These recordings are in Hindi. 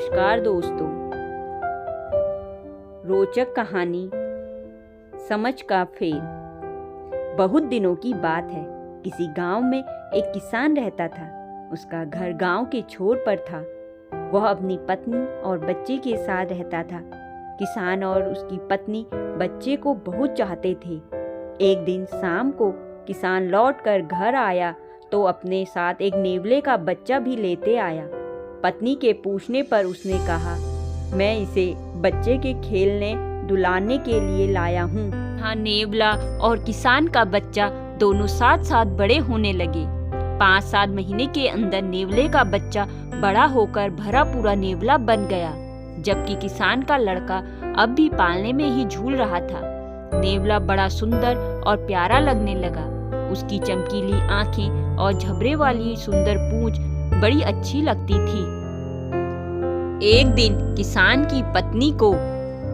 नमस्कार दोस्तों। रोचक कहानी समझ का फेल। बहुत दिनों की बात है। किसी गांव में एक किसान रहता था। उसका घर गांव के छोर पर था। वह अपनी पत्नी और बच्चे के साथ रहता था। किसान और उसकी पत्नी बच्चे को बहुत चाहते थे। एक दिन शाम को किसान लौटकर घर आया तो अपने साथ एक नेवले का बच्चा भी लेते आया। पत्नी के पूछने पर उसने कहा, मैं इसे बच्चे के खेलने दुलाने के लिए लाया हूँ। हाँ, नेवला और किसान का बच्चा दोनों साथ साथ बड़े होने लगे। 5-7 महीने के अंदर नेवले का बच्चा बड़ा होकर भरा पूरा नेवला बन गया, जबकि किसान का लड़का अब भी पालने में ही झूल रहा था। नेवला बड़ा सुंदर और प्यारा लगने लगा। उसकी चमकीली आंखें और झबरे वाली सुंदर पूंछ बड़ी अच्छी लगती थी। एक दिन किसान की पत्नी को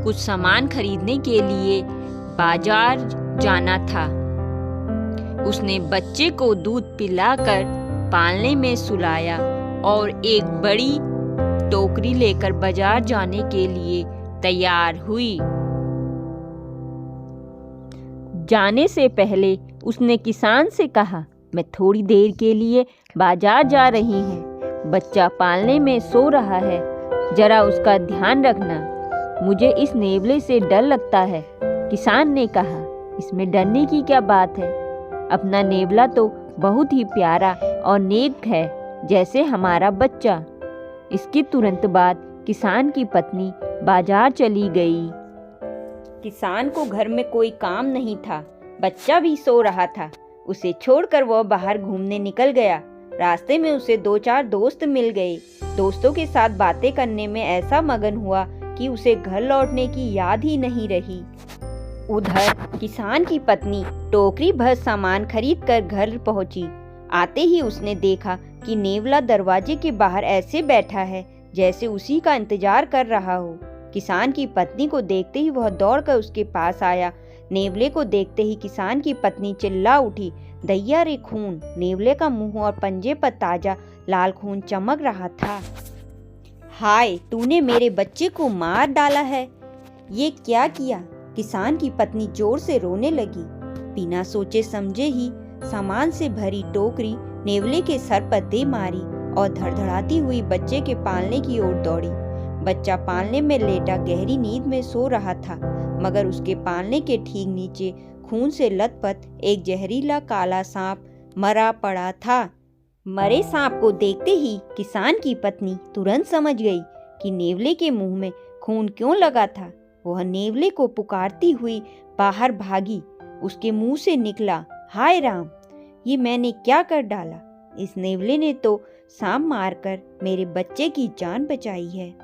कुछ सामान खरीदने के लिए बाजार जाना था। उसने बच्चे को दूध पिलाकर पालने में सुलाया और एक बड़ी टोकरी लेकर बाजार जाने के लिए तैयार हुई। जाने से पहले उसने किसान से कहा, मैं थोड़ी देर के लिए बाजार जा रही हूँ। बच्चा पालने में सो रहा है, जरा उसका ध्यान रखना। मुझे इस नेवले से डर लगता है। किसान ने कहा, इसमें डरने की क्या बात है? अपना नेवला तो बहुत ही प्यारा और नेक है, जैसे हमारा बच्चा। इसके तुरंत बाद किसान की पत्नी बाजार चली गई। किसान को घर में कोई काम नहीं था। बच्चा भी सो रहा था। उसे छोड़कर वह बाहर घूमने निकल गया। रास्ते में उसे 2-4 दोस्त मिल गए। दोस्तों के साथ बातें करने में ऐसा मगन हुआ कि उसे घर लौटने की याद ही नहीं रही। उधर किसान की पत्नी टोकरी भर सामान खरीद कर घर पहुंची। आते ही उसने देखा कि नेवला दरवाजे के बाहर ऐसे बैठा है जैसे उसी का इंतजार कर रहा हो। किसान की पत्नी को देखते ही वह दौड़कर उसके पास आया। नेवले को देखते ही किसान की पत्नी चिल्ला उठी, दैया रे खून! नेवले का मुंह और पंजे पर ताजा लाल खून चमक रहा था। हाय, तूने मेरे बच्चे को मार डाला है। ये क्या किया? किसान की पत्नी जोर से रोने लगी। बिना सोचे समझे ही सामान से भरी टोकरी नेवले के सर पर दे मारी और धड़धड़ाती हुई बच्चे के पालने की ओर दौड़ी। बच्चा पालने में लेटा गहरी नींद में सो रहा था, मगर उसके पालने के ठीक नीचे खून से लथपथ एक जहरीला काला सांप मरा पड़ा था। मरे सांप को देखते ही किसान की पत्नी तुरंत समझ गई कि नेवले के मुंह में खून क्यों लगा था। वह नेवले को पुकारती हुई बाहर भागी। उसके मुंह से निकला, हाय राम! ये मैंने क्या कर डाला? इस नेवले ने तो सांप मारकर मेरे बच्चे की जान बचाई है।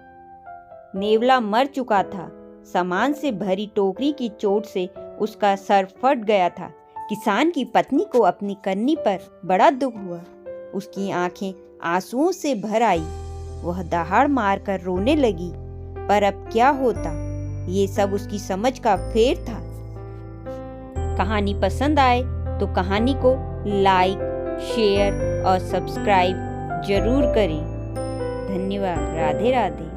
नेवला मर चुका था। सामान से भरी टोकरी की चोट से उसका सर फट गया था। किसान की पत्नी को अपनी करनी पर बड़ा दुख हुआ। उसकी आंखें आंसुओं से भर आई। वह दहाड़ मारकर रोने लगी। पर अब क्या होता? ये सब उसकी समझ का फेर था। कहानी पसंद आए तो कहानी को लाइक, शेयर और सब्सक्राइब जरूर करें। धन्यवाद। राधे राधे।